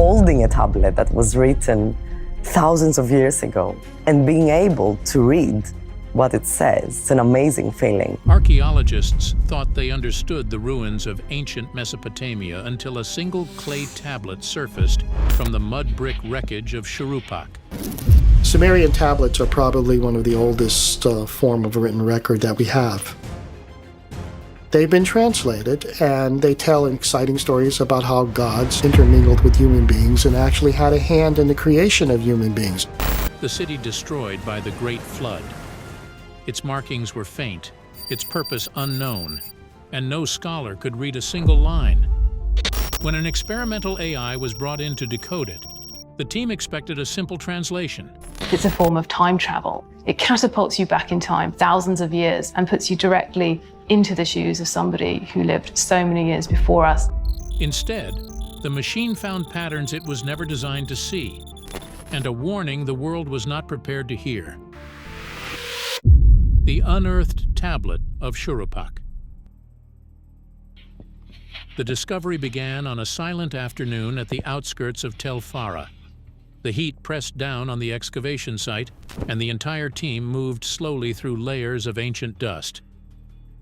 holding a tablet that was written thousands of years ago and being able to read what it says. It's an amazing feeling. Archaeologists thought they understood the ruins of ancient Mesopotamia until a single clay tablet surfaced from the mud brick wreckage of Shuruppak. Sumerian tablets are probably one of the oldest form of a written record that we have. They've been translated, and they tell exciting stories about how gods intermingled with human beings and actually had a hand in the creation of human beings. The city destroyed by the Great Flood. Its markings were faint, its purpose unknown, and no scholar could read a single line. When an experimental AI was brought in to decode it, the team expected a simple translation. It's a form of time travel. It catapults you back in time thousands of years and puts you directly into the shoes of somebody who lived so many years before us. Instead, the machine found patterns it was never designed to see, and a warning the world was not prepared to hear. The unearthed tablet of Shuruppak. The discovery began on a silent afternoon at the outskirts of Tel Farah. The heat pressed down on the excavation site, and the entire team moved slowly through layers of ancient dust.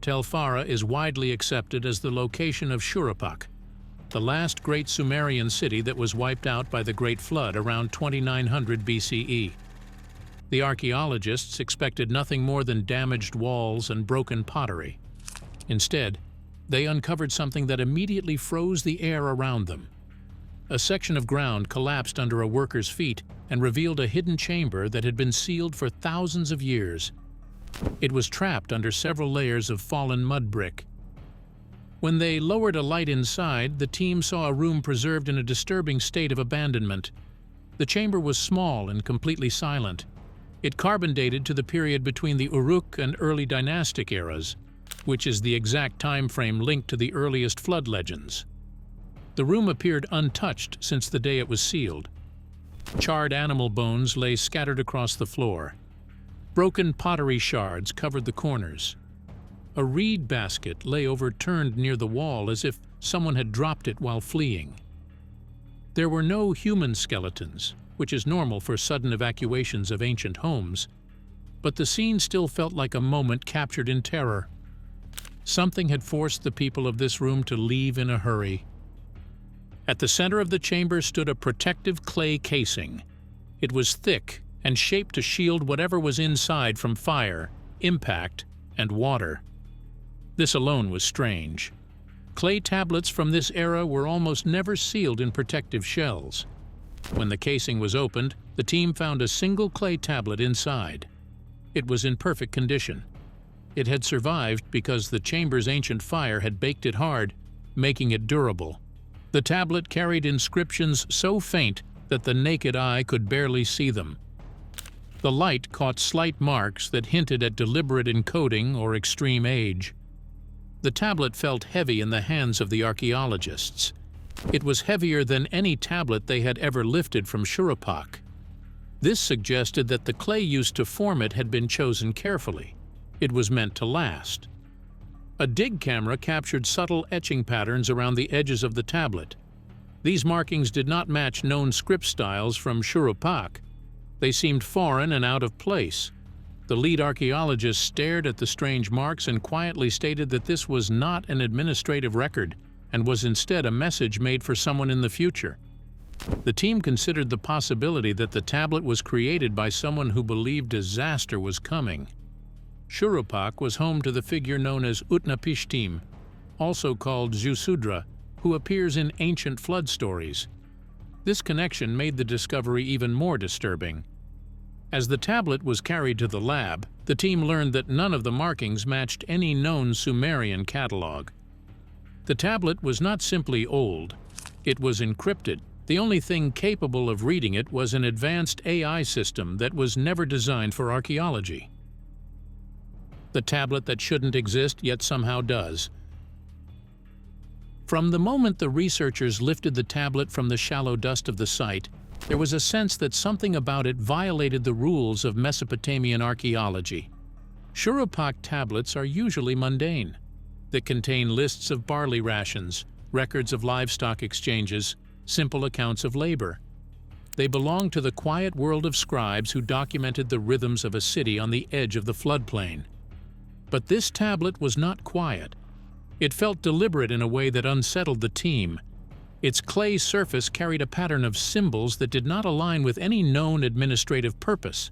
Tel Farah is widely accepted as the location of Shuruppak, the last great Sumerian city that was wiped out by the Great Flood around 2900 BCE. The archaeologists expected nothing more than damaged walls and broken pottery. Instead, they uncovered something that immediately froze the air around them. A section of ground collapsed under a worker's feet and revealed a hidden chamber that had been sealed for thousands of years. It was trapped under several layers of fallen mud brick. When they lowered a light inside, the team saw a room preserved in a disturbing state of abandonment. The chamber was small and completely silent. It carbon dated to the period between the Uruk and early dynastic eras, which is the exact time frame linked to the earliest flood legends. The room appeared untouched since the day it was sealed. Charred animal bones lay scattered across the floor. Broken pottery shards covered the corners. A reed basket lay overturned near the wall as if someone had dropped it while fleeing. There were no human skeletons, which is normal for sudden evacuations of ancient homes, but the scene still felt like a moment captured in terror. Something had forced the people of this room to leave in a hurry. At the center of the chamber stood a protective clay casing. It was thick and shaped to shield whatever was inside from fire, impact, and water. This alone was strange. Clay tablets from this era were almost never sealed in protective shells. When the casing was opened, the team found a single clay tablet inside. It was in perfect condition. It had survived because the chamber's ancient fire had baked it hard, making it durable. The tablet carried inscriptions so faint that the naked eye could barely see them. The light caught slight marks that hinted at deliberate encoding or extreme age. The tablet felt heavy in the hands of the archaeologists. It was heavier than any tablet they had ever lifted from Shuruppak. This suggested that the clay used to form it had been chosen carefully. It was meant to last. A dig camera captured subtle etching patterns around the edges of the tablet. These markings did not match known script styles from Shuruppak. They seemed foreign and out of place. The lead archaeologist stared at the strange marks and quietly stated that this was not an administrative record and was instead a message made for someone in the future. The team considered the possibility that the tablet was created by someone who believed disaster was coming. Shuruppak was home to the figure known as Utnapishtim, also called Zusudra, who appears in ancient flood stories. This connection made the discovery even more disturbing. As the tablet was carried to the lab, the team learned that none of the markings matched any known Sumerian catalog. The tablet was not simply old, it was encrypted. The only thing capable of reading it was an advanced AI system that was never designed for archaeology. The tablet that shouldn't exist yet somehow does. From the moment the researchers lifted the tablet from the shallow dust of the site, there was a sense that something about it violated the rules of Mesopotamian archaeology. Shuruppak tablets are usually mundane. They contain lists of barley rations, records of livestock exchanges, simple accounts of labor. They belonged to the quiet world of scribes who documented the rhythms of a city on the edge of the floodplain. But this tablet was not quiet. It felt deliberate in a way that unsettled the team. Its clay surface carried a pattern of symbols that did not align with any known administrative purpose.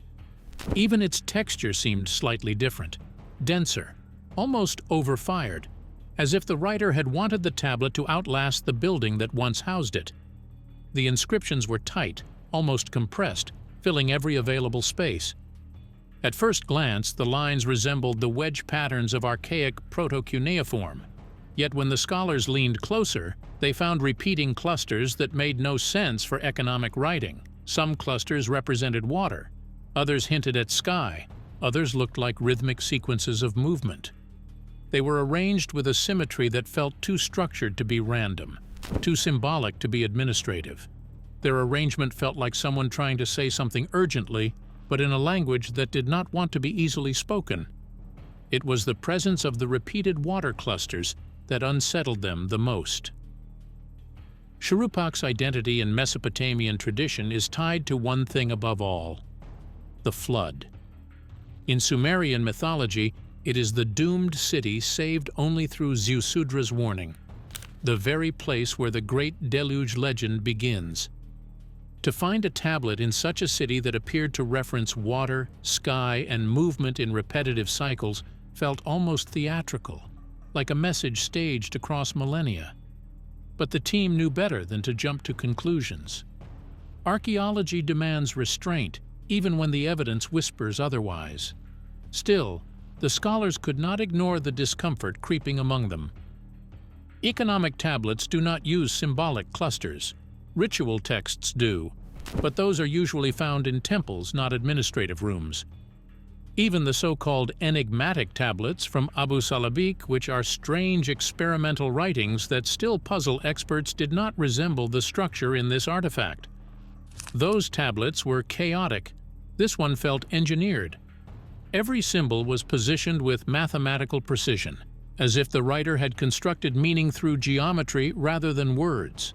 Even its texture seemed slightly different, denser, almost overfired, as if the writer had wanted the tablet to outlast the building that once housed it. The inscriptions were tight, almost compressed, filling every available space. At first glance, the lines resembled the wedge patterns of archaic proto-cuneiform. Yet when the scholars leaned closer, they found repeating clusters that made no sense for economic writing. Some clusters represented water, others hinted at sky, others looked like rhythmic sequences of movement. They were arranged with a symmetry that felt too structured to be random, too symbolic to be administrative. Their arrangement felt like someone trying to say something urgently, but in a language that did not want to be easily spoken. It was the presence of the repeated water clusters that unsettled them the most. Shuruppak's identity in Mesopotamian tradition is tied to one thing above all: the flood. In Sumerian mythology, it is the doomed city saved only through Ziusudra's warning, the very place where the great deluge legend begins. To find a tablet in such a city that appeared to reference water, sky, and movement in repetitive cycles felt almost theatrical, like a message staged across millennia. But the team knew better than to jump to conclusions. Archaeology demands restraint, even when the evidence whispers otherwise. Still, the scholars could not ignore the discomfort creeping among them. Economic tablets do not use symbolic clusters. Ritual texts do, but those are usually found in temples, not administrative rooms. Even the so-called enigmatic tablets from Abu Salabik, which are strange experimental writings that still puzzle experts, did not resemble the structure in this artifact. Those tablets were chaotic. This one felt engineered. Every symbol was positioned with mathematical precision, as if the writer had constructed meaning through geometry rather than words.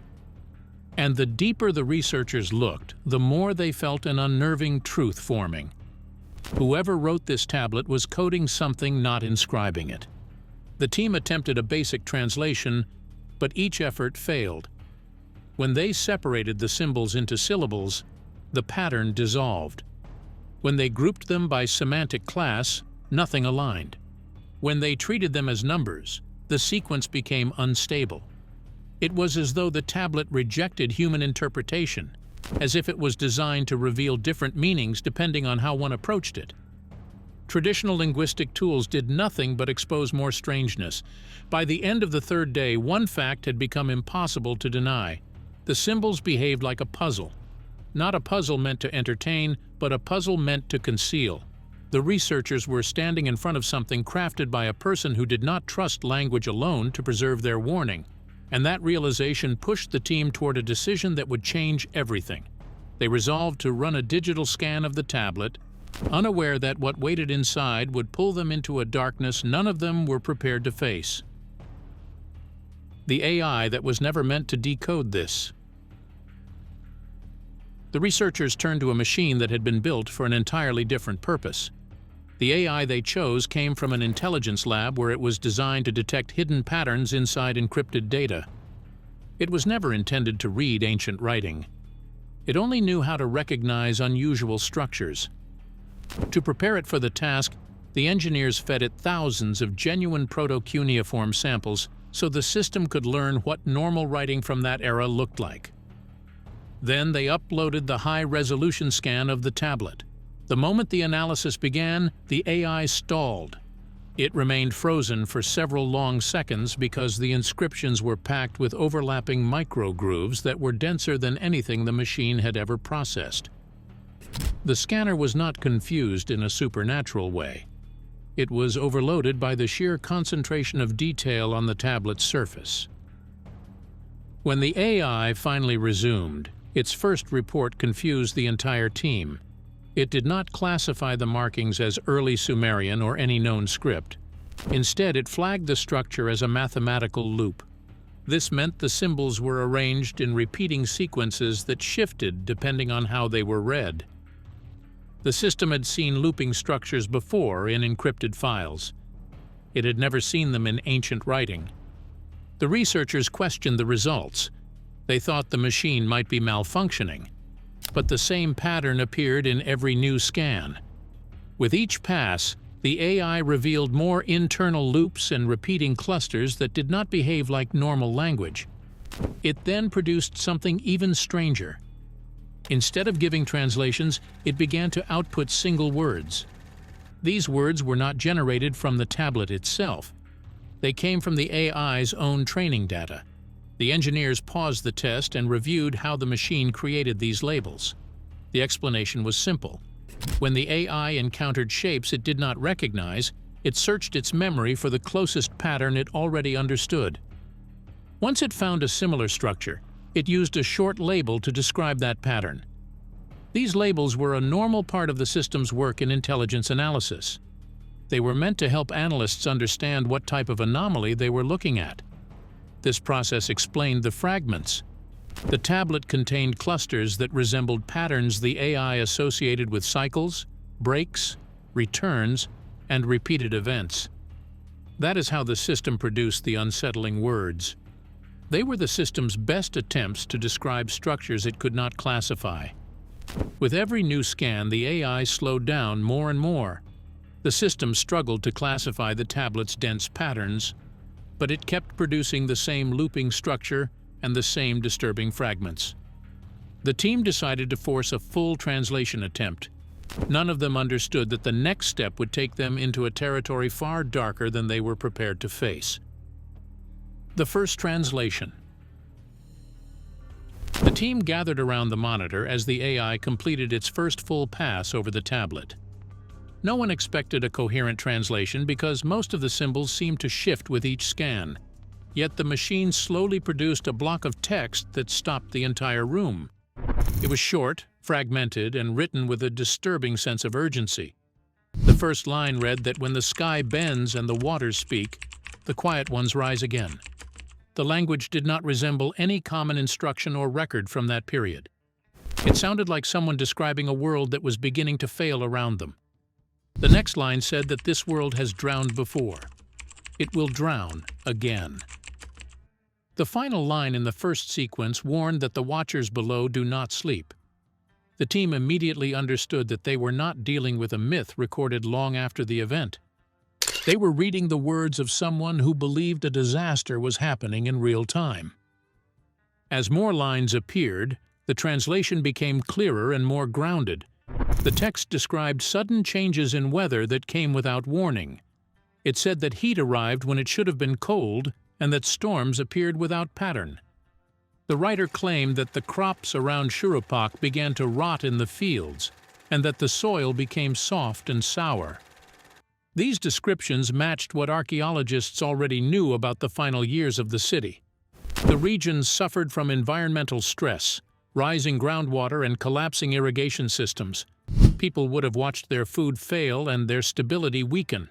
And the deeper the researchers looked, the more they felt an unnerving truth forming. Whoever wrote this tablet was coding something, not inscribing it. The team attempted a basic translation, but each effort failed. When they separated the symbols into syllables, the pattern dissolved. When they grouped them by semantic class, nothing aligned. When they treated them as numbers, the sequence became unstable. It was as though the tablet rejected human interpretation, as if it was designed to reveal different meanings depending on how one approached it. Traditional linguistic tools did nothing but expose more strangeness. By the end of the third day, one fact had become impossible to deny. The symbols behaved like a puzzle. Not a puzzle meant to entertain, but a puzzle meant to conceal. The researchers were standing in front of something crafted by a person who did not trust language alone to preserve their warning. And that realization pushed the team toward a decision that would change everything. They resolved to run a digital scan of the tablet, unaware that what waited inside would pull them into a darkness none of them were prepared to face. The AI that was never meant to decode this. The researchers turned to a machine that had been built for an entirely different purpose. The AI they chose came from an intelligence lab where it was designed to detect hidden patterns inside encrypted data. It was never intended to read ancient writing. It only knew how to recognize unusual structures. To prepare it for the task, the engineers fed it thousands of genuine proto-cuneiform samples so the system could learn what normal writing from that era looked like. Then they uploaded the high-resolution scan of the tablet. The moment the analysis began, the AI stalled. It remained frozen for several long seconds because the inscriptions were packed with overlapping micro-grooves that were denser than anything the machine had ever processed. The scanner was not confused in a supernatural way. It was overloaded by the sheer concentration of detail on the tablet's surface. When the AI finally resumed, its first report confused the entire team. It did not classify the markings as early Sumerian or any known script. Instead, it flagged the structure as a mathematical loop. This meant the symbols were arranged in repeating sequences that shifted depending on how they were read. The system had seen looping structures before in encrypted files. It had never seen them in ancient writing. The researchers questioned the results. They thought the machine might be malfunctioning, but the same pattern appeared in every new scan. With each pass, the AI revealed more internal loops and repeating clusters that did not behave like normal language. It then produced something even stranger. Instead of giving translations, it began to output single words. These words were not generated from the tablet itself. They came from the AI's own training data. The engineers paused the test and reviewed how the machine created these labels. The explanation was simple. When the AI encountered shapes it did not recognize, it searched its memory for the closest pattern it already understood. Once it found a similar structure, it used a short label to describe that pattern. These labels were a normal part of the system's work in intelligence analysis. They were meant to help analysts understand what type of anomaly they were looking at. This process explained the fragments. The tablet contained clusters that resembled patterns the AI associated with cycles, breaks, returns, and repeated events. That is how the system produced the unsettling words. They were the system's best attempts to describe structures it could not classify. With every new scan, the AI slowed down more and more. The system struggled to classify the tablet's dense patterns, but it kept producing the same looping structure and the same disturbing fragments. The team decided to force a full translation attempt. None of them understood that the next step would take them into a territory far darker than they were prepared to face. The first translation. The team gathered around the monitor as the AI completed its first full pass over the tablet. No one expected a coherent translation because most of the symbols seemed to shift with each scan. Yet the machine slowly produced a block of text that stopped the entire room. It was short, fragmented, and written with a disturbing sense of urgency. The first line read that when the sky bends and the waters speak, the quiet ones rise again. The language did not resemble any common instruction or record from that period. It sounded like someone describing a world that was beginning to fail around them. The next line said that this world has drowned before. It will drown again. The final line in the first sequence warned that the watchers below do not sleep. The team immediately understood that they were not dealing with a myth recorded long after the event. They were reading the words of someone who believed a disaster was happening in real time. As more lines appeared, the translation became clearer and more grounded. The text described sudden changes in weather that came without warning. It said that heat arrived when it should have been cold, and that storms appeared without pattern. The writer claimed that the crops around Shuruppak began to rot in the fields, and that the soil became soft and sour. These descriptions matched what archaeologists already knew about the final years of the city. The region suffered from environmental stress, rising groundwater and collapsing irrigation systems. People would have watched their food fail and their stability weaken.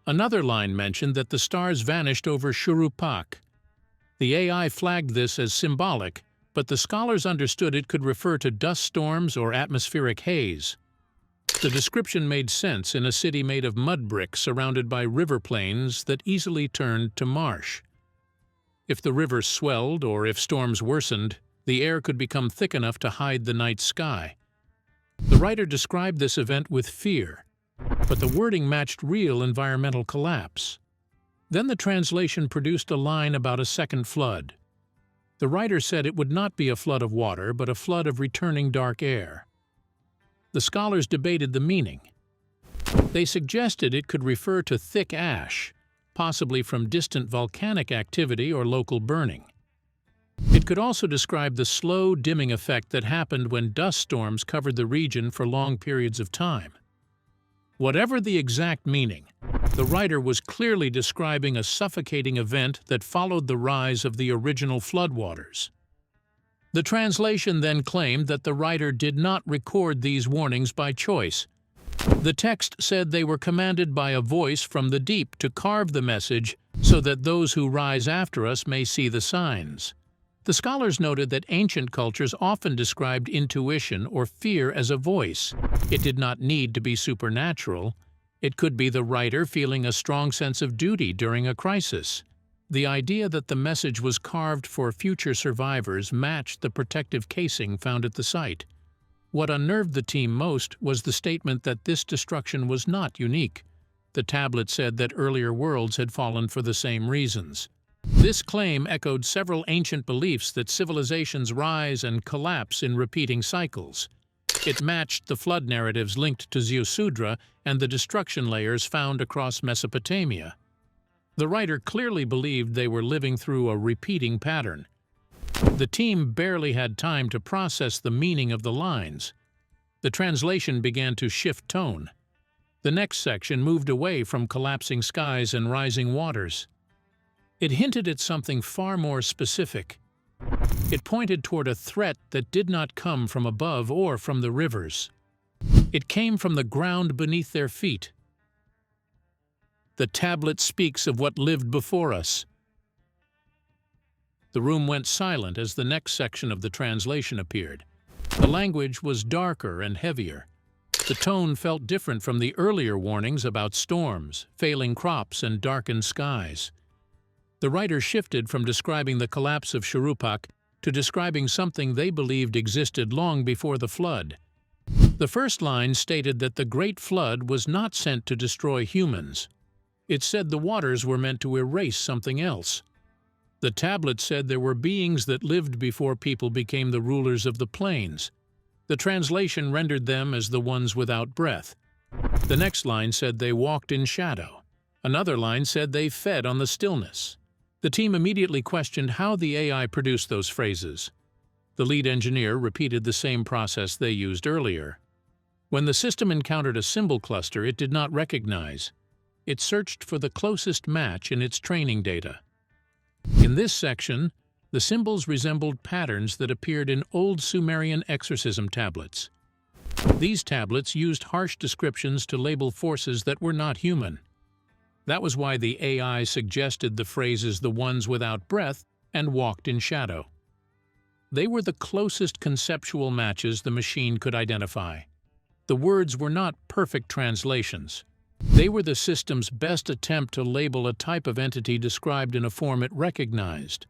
Another line mentioned that the stars vanished over Shuruppak. The AI flagged this as symbolic, but the scholars understood it could refer to dust storms or atmospheric haze. The description made sense in a city made of mud bricks surrounded by river plains that easily turned to marsh. If the river swelled or if storms worsened, the air could become thick enough to hide the night sky. The writer described this event with fear, but the wording matched real environmental collapse. Then the translation produced a line about a second flood. The writer said it would not be a flood of water, but a flood of returning dark air. The scholars debated the meaning. They suggested it could refer to thick ash, possibly from distant volcanic activity or local burning. It could also describe the slow dimming effect that happened when dust storms covered the region for long periods of time. Whatever the exact meaning, the writer was clearly describing a suffocating event that followed the rise of the original floodwaters. The translation then claimed that the writer did not record these warnings by choice. The text said they were commanded by a voice from the deep to carve the message so that those who rise after us may see the signs. The scholars noted that ancient cultures often described intuition or fear as a voice. It did not need to be supernatural. It could be the writer feeling a strong sense of duty during a crisis. The idea that the message was carved for future survivors matched the protective casing found at the site. What unnerved the team most was the statement that this destruction was not unique. The tablet said that earlier worlds had fallen for the same reasons. This claim echoed several ancient beliefs that civilizations rise and collapse in repeating cycles. It matched the flood narratives linked to Ziusudra and the destruction layers found across Mesopotamia. The writer clearly believed they were living through a repeating pattern. The team barely had time to process the meaning of the lines. The translation began to shift tone. The next section moved away from collapsing skies and rising waters. It hinted at something far more specific. It pointed toward a threat that did not come from above or from the rivers. It came from the ground beneath their feet. The tablet speaks of what lived before us. The room went silent as the next section of the translation appeared. The language was darker and heavier. The tone felt different from the earlier warnings about storms, failing crops, and darkened skies. The writer shifted from describing the collapse of Shuruppak to describing something they believed existed long before the flood. The first line stated that the Great Flood was not sent to destroy humans. It said the waters were meant to erase something else. The tablet said there were beings that lived before people became the rulers of the plains. The translation rendered them as the ones without breath. The next line said they walked in shadow. Another line said they fed on the stillness. The team immediately questioned how the AI produced those phrases. The lead engineer repeated the same process they used earlier. When the system encountered a symbol cluster it did not recognize, it searched for the closest match in its training data. In this section, the symbols resembled patterns that appeared in old Sumerian exorcism tablets. These tablets used harsh descriptions to label forces that were not human. That was why the AI suggested the phrases "the ones without breath" and "walked in shadow." They were the closest conceptual matches the machine could identify. The words were not perfect translations. They were the system's best attempt to label a type of entity described in a form it recognized.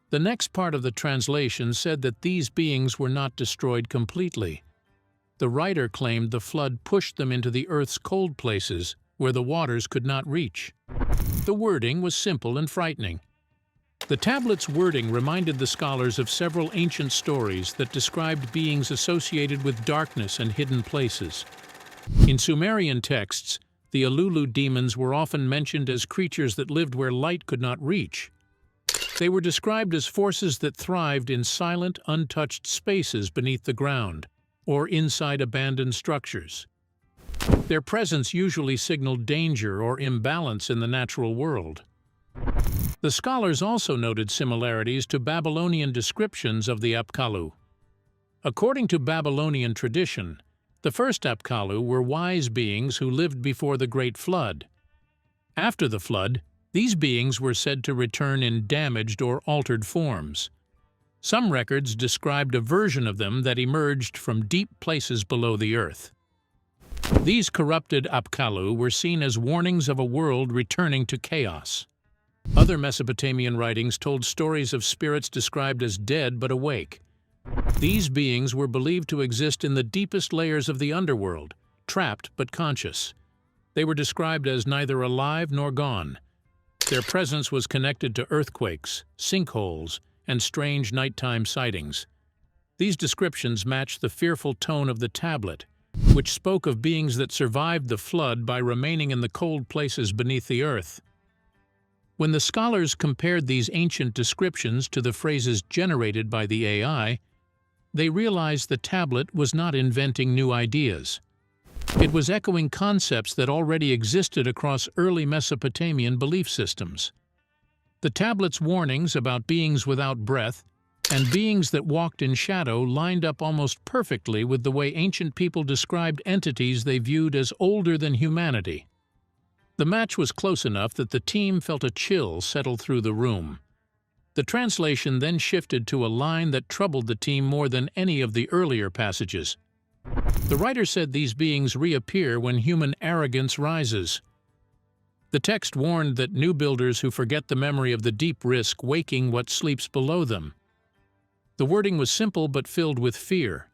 The next part of the translation said that these beings were not destroyed completely. The writer claimed the flood pushed them into the Earth's cold places, where the waters could not reach. The wording was simple and frightening. The tablet's wording reminded the scholars of several ancient stories that described beings associated with darkness and hidden places. In Sumerian texts, the Alulu demons were often mentioned as creatures that lived where light could not reach. They were described as forces that thrived in silent, untouched spaces beneath the ground, or inside abandoned structures. Their presence usually signaled danger or imbalance in the natural world. The scholars also noted similarities to Babylonian descriptions of the Apkallu. According to Babylonian tradition, the first Apkallu were wise beings who lived before the Great Flood. After the flood, these beings were said to return in damaged or altered forms. Some records described a version of them that emerged from deep places below the earth. These corrupted Apkallu were seen as warnings of a world returning to chaos. Other Mesopotamian writings told stories of spirits described as dead but awake. These beings were believed to exist in the deepest layers of the underworld, trapped but conscious. They were described as neither alive nor gone. Their presence was connected to earthquakes, sinkholes, and strange nighttime sightings. These descriptions matched the fearful tone of the tablet, which spoke of beings that survived the flood by remaining in the cold places beneath the earth. When the scholars compared these ancient descriptions to the phrases generated by the AI, they realized the tablet was not inventing new ideas. It was echoing concepts that already existed across early Mesopotamian belief systems. The tablet's warnings about beings without breath and beings that walked in shadow lined up almost perfectly with the way ancient people described entities they viewed as older than humanity. The match was close enough that the team felt a chill settle through the room. The translation then shifted to a line that troubled the team more than any of the earlier passages. The writer said these beings reappear when human arrogance rises. The text warned that new builders who forget the memory of the deep risk waking what sleeps below them. The wording was simple but filled with fear.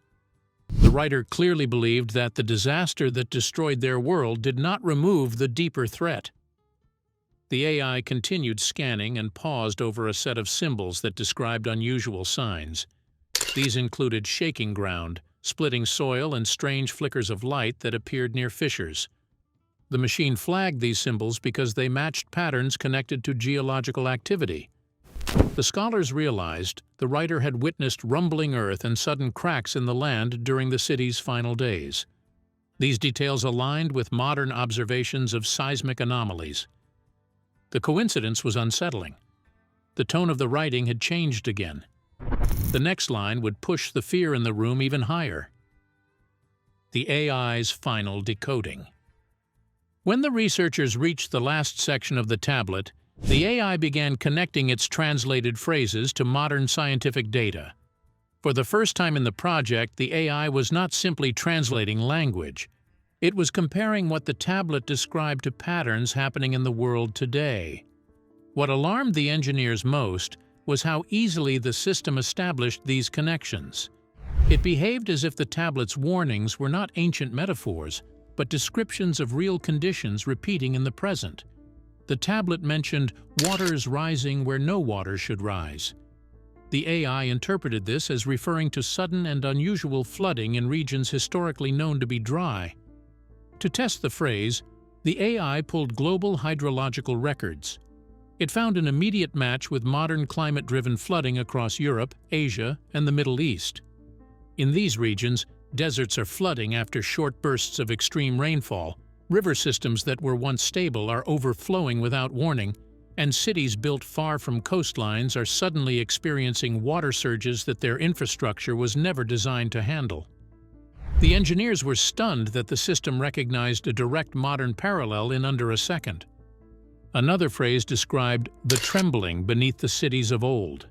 The writer clearly believed that the disaster that destroyed their world did not remove the deeper threat. The AI continued scanning and paused over a set of symbols that described unusual signs. These included shaking ground, splitting soil, and strange flickers of light that appeared near fissures. The machine flagged these symbols because they matched patterns connected to geological activity. The scholars realized the writer had witnessed rumbling earth and sudden cracks in the land during the city's final days. These details aligned with modern observations of seismic anomalies. The coincidence was unsettling. The tone of the writing had changed again. The next line would push the fear in the room even higher. The AI's final decoding. When the researchers reached the last section of the tablet, the AI began connecting its translated phrases to modern scientific data. For the first time in the project, the AI was not simply translating language. It was comparing what the tablet described to patterns happening in the world today. What alarmed the engineers most was how easily the system established these connections. It behaved as if the tablet's warnings were not ancient metaphors, but descriptions of real conditions repeating in the present. The tablet mentioned waters rising where no water should rise. The AI interpreted this as referring to sudden and unusual flooding in regions historically known to be dry. To test the phrase, the AI pulled global hydrological records. It found an immediate match with modern climate-driven flooding across Europe, Asia, and the Middle East. In these regions, deserts are flooding after short bursts of extreme rainfall, river systems that were once stable are overflowing without warning, and cities built far from coastlines are suddenly experiencing water surges that their infrastructure was never designed to handle. The engineers were stunned that the system recognized a direct modern parallel in under a second. Another phrase described the trembling beneath the cities of old.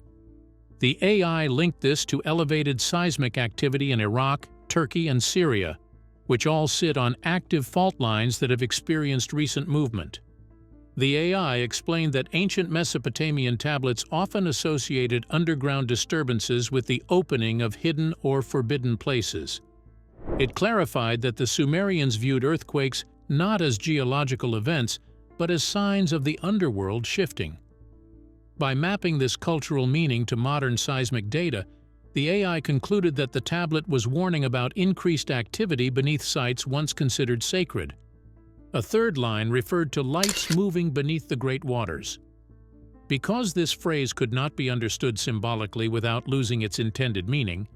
The AI linked this to elevated seismic activity in Iraq, Turkey, and Syria, which all sit on active fault lines that have experienced recent movement. The AI explained that ancient Mesopotamian tablets often associated underground disturbances with the opening of hidden or forbidden places. It clarified that the Sumerians viewed earthquakes not as geological events, but as signs of the underworld shifting. By mapping this cultural meaning to modern seismic data, the AI concluded that the tablet was warning about increased activity beneath sites once considered sacred. A third line referred to lights moving beneath the great waters. Because this phrase could not be understood symbolically without losing its intended meaning,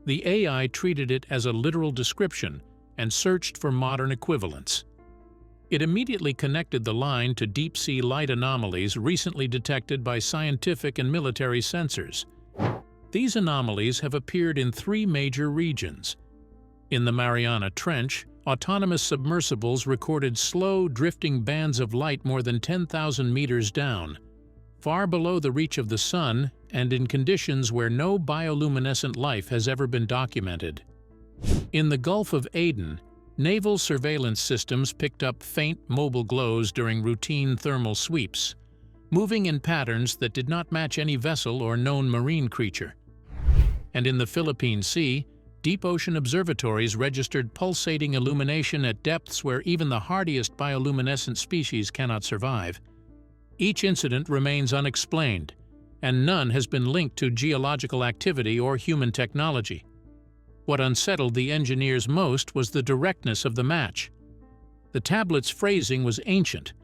the AI treated it as a literal description and searched for modern equivalents. It immediately connected the line to deep-sea light anomalies recently detected by scientific and military sensors. These anomalies have appeared in 3 major regions. In the Mariana Trench, autonomous submersibles recorded slow, drifting bands of light more than 10,000 meters down, far below the reach of the sun and in conditions where no bioluminescent life has ever been documented. In the Gulf of Aden, naval surveillance systems picked up faint mobile glows during routine thermal sweeps, moving in patterns that did not match any vessel or known marine creature. And in the Philippine Sea, deep ocean observatories registered pulsating illumination at depths where even the hardiest bioluminescent species cannot survive. Each incident remains unexplained, and none has been linked to geological activity or human technology. What unsettled the engineers most was the directness of the match. The tablet's phrasing was ancient,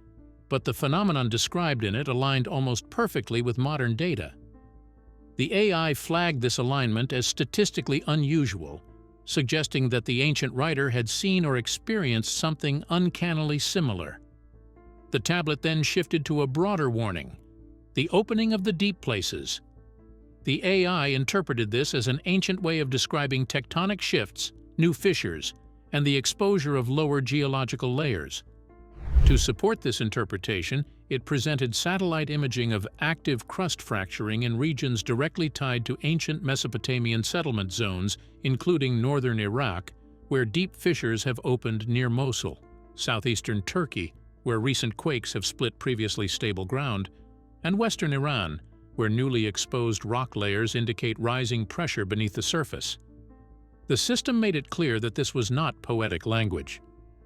but the phenomenon described in it aligned almost perfectly with modern data. The AI flagged this alignment as statistically unusual, suggesting that the ancient writer had seen or experienced something uncannily similar. The tablet then shifted to a broader warning: the opening of the deep places. The AI interpreted this as an ancient way of describing tectonic shifts, new fissures, and the exposure of lower geological layers. To support this interpretation, it presented satellite imaging of active crust fracturing in regions directly tied to ancient Mesopotamian settlement zones, including northern Iraq, where deep fissures have opened near Mosul, southeastern Turkey, where recent quakes have split previously stable ground, and western Iran, where newly exposed rock layers indicate rising pressure beneath the surface. The system made it clear that this was not poetic language.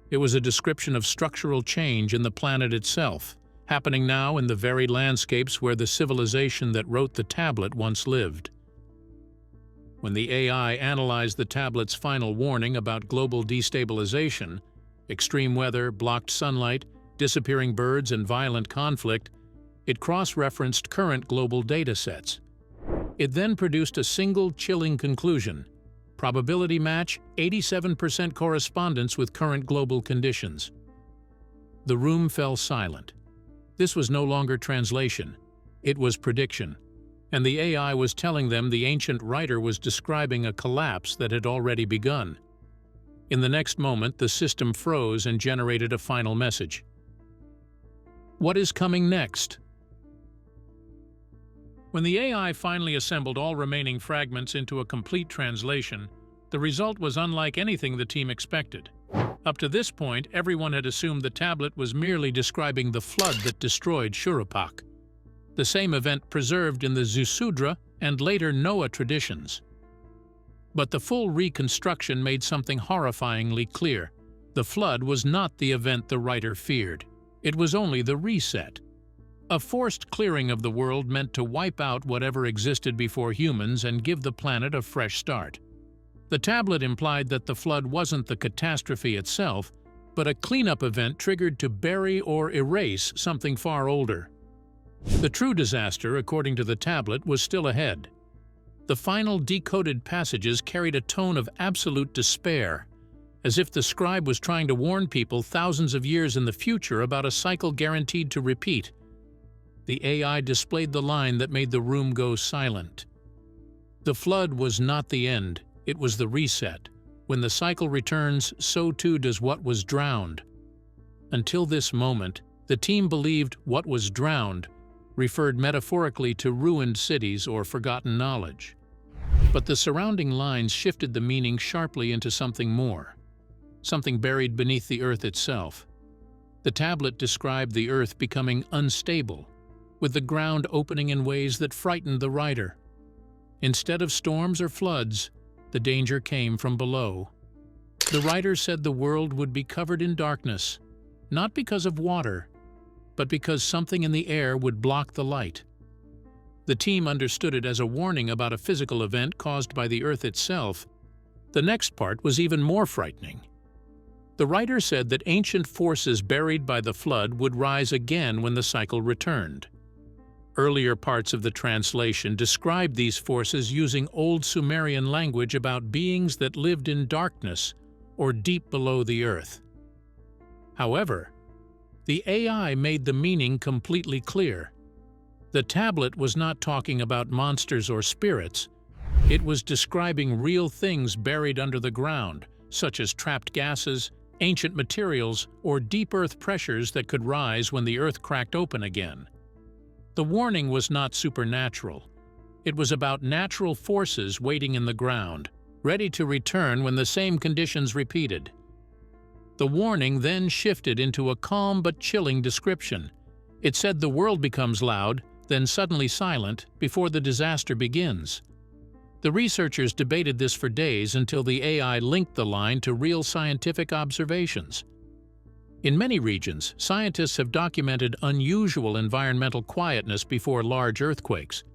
It was a description of structural change in the planet itself, happening now in the very landscapes where the civilization that wrote the tablet once lived. When the AI analyzed the tablet's final warning about global destabilization, extreme weather, blocked sunlight, disappearing birds, and violent conflict, it cross-referenced current global data sets. It then produced a single chilling conclusion: probability match, 87% correspondence with current global conditions. The room fell silent. This was no longer translation. It was prediction. And the AI was telling them the ancient writer was describing a collapse that had already begun. In the next moment, the system froze and generated a final message. What is coming next? When the AI finally assembled all remaining fragments into a complete translation, the result was unlike anything the team expected. Up to this point, everyone had assumed the tablet was merely describing the flood that destroyed Shuruppak, the same event preserved in the Zusudra and later Noah traditions. But the full reconstruction made something horrifyingly clear. The flood was not the event the writer feared. It was only the reset. A forced clearing of the world meant to wipe out whatever existed before humans and give the planet a fresh start. The tablet implied that the flood wasn't the catastrophe itself, but a cleanup event triggered to bury or erase something far older. The true disaster, according to the tablet, was still ahead. The final decoded passages carried a tone of absolute despair, as if the scribe was trying to warn people thousands of years in the future about a cycle guaranteed to repeat. The AI displayed the line that made the room go silent. The flood was not the end. It was the reset. When the cycle returns, so too does what was drowned. Until this moment, the team believed what was drowned referred metaphorically to ruined cities or forgotten knowledge. But the surrounding lines shifted the meaning sharply into something more, something buried beneath the earth itself. The tablet described the earth becoming unstable, with the ground opening in ways that frightened the writer. Instead of storms or floods, the danger came from below. The writer said the world would be covered in darkness, not because of water, but because something in the air would block the light. The team understood it as a warning about a physical event caused by the earth itself. The next part was even more frightening. The writer said that ancient forces buried by the flood would rise again when the cycle returned. Earlier parts of the translation described these forces using Old Sumerian language about beings that lived in darkness or deep below the earth. However, the AI made the meaning completely clear. The tablet was not talking about monsters or spirits. It was describing real things buried under the ground, such as trapped gases, ancient materials, or deep earth pressures that could rise when the earth cracked open again. The warning was not supernatural. It was about natural forces waiting in the ground, ready to return when the same conditions repeated. The warning then shifted into a calm but chilling description. It said the world becomes loud, then suddenly silent, before the disaster begins. The researchers debated this for days until the AI linked the line to real scientific observations. In many regions, scientists have documented unusual environmental quietness before large earthquakes.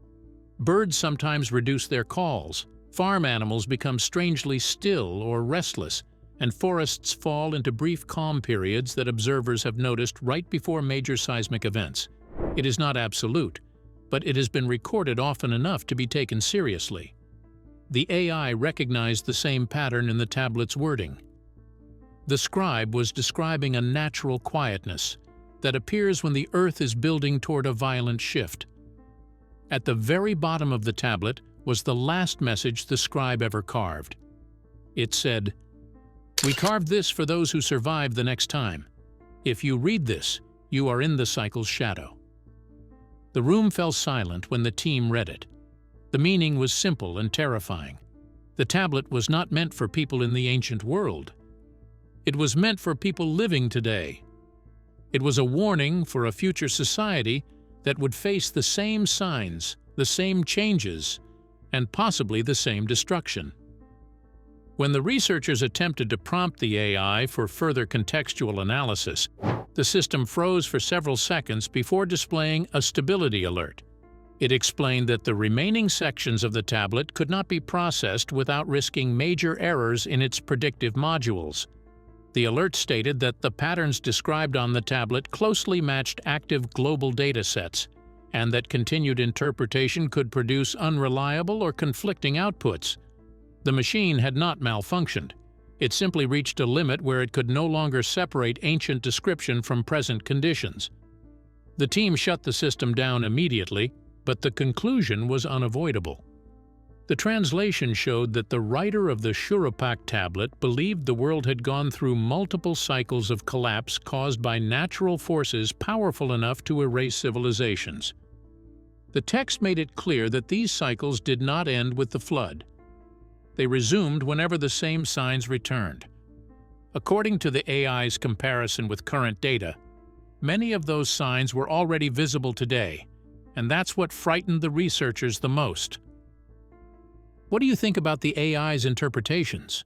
Birds sometimes reduce their calls, farm animals become strangely still or restless, and forests fall into brief calm periods that observers have noticed right before major seismic events. It is not absolute, but it has been recorded often enough to be taken seriously. The AI recognized the same pattern in the tablet's wording. The scribe was describing a natural quietness that appears when the earth is building toward a violent shift. At the very bottom of the tablet was the last message the scribe ever carved. It said, "We carved this for those who survive the next time. If you read this, you are in the cycle's shadow." The room fell silent when the team read it. The meaning was simple and terrifying. The tablet was not meant for people in the ancient world. It was meant for people living today. It was a warning for a future society that would face the same signs, the same changes, and possibly the same destruction. When the researchers attempted to prompt the AI for further contextual analysis, the system froze for several seconds before displaying a stability alert. It explained that the remaining sections of the tablet could not be processed without risking major errors in its predictive modules. The alert stated that the patterns described on the tablet closely matched active global data sets, and that continued interpretation could produce unreliable or conflicting outputs. The machine had not malfunctioned. It simply reached a limit where it could no longer separate ancient description from present conditions. The team shut the system down immediately, but the conclusion was unavoidable. The translation showed that the writer of the Shuruppak tablet believed the world had gone through multiple cycles of collapse caused by natural forces powerful enough to erase civilizations. The text made it clear that these cycles did not end with the flood. They resumed whenever the same signs returned. According to the AI's comparison with current data, many of those signs were already visible today, and that's what frightened the researchers the most. What do you think about the AI's interpretations?